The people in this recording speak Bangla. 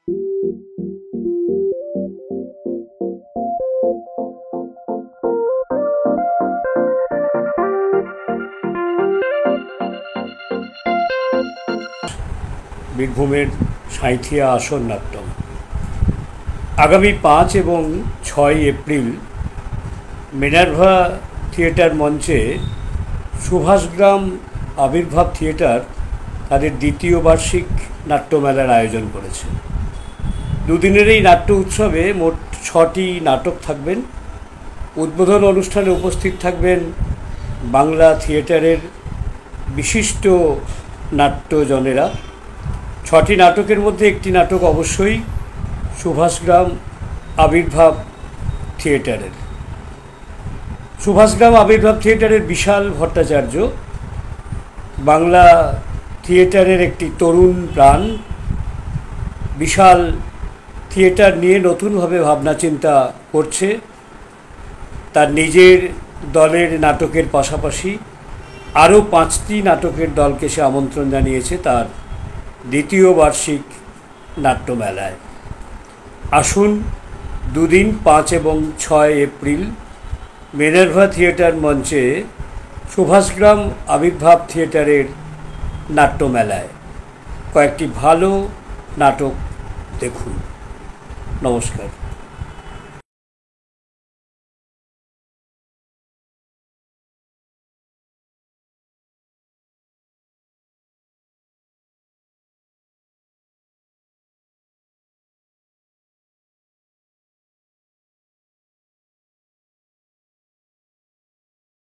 বীরভূমের সাঁইথিয়া আসর নাট্যম আগামী 5 এবং 6 এপ্রিল মিনার্ভা থিয়েটার মঞ্চে সুভাষগ্রাম আবির্ভাব থিয়েটার তাদের দ্বিতীয় বার্ষিক নাট্যমেলার আয়োজন করেছে। দুদিনের এই নাট্য উৎসবে মোট 6টি নাটক থাকবেন। উদ্বোধন অনুষ্ঠানে উপস্থিত থাকবেন বাংলা থিয়েটারের বিশিষ্ট নাট্যজনেরা। 6টি নাটকের মধ্যে একটি নাটক অবশ্যই সুভাষগ্রাম আবির্ভাব থিয়েটারের। সুভাষগ্রাম আবির্ভাব থিয়েটারের বিশাল ভট্টাচার্য বাংলা থিয়েটারের একটি তরুণ প্রাণ। বিশাল থিয়েটার নিয়ে নতুনভাবে ভাবনা চিন্তা করছে। তার নিজের দলের নাটকের পাশাপাশি আরও 5টি নাটকের দলকে সে আমন্ত্রণ জানিয়েছে তার দ্বিতীয় বার্ষিক নাট্যমেলায়। আসুন দুদিন 5 এবং 6 এপ্রিল মিনার্ভা থিয়েটার মঞ্চে সুভাষগ্রাম আবির্ভাব থিয়েটারের নাট্যমেলায় কয়েকটি ভালো নাটক দেখুন। নমস্কার।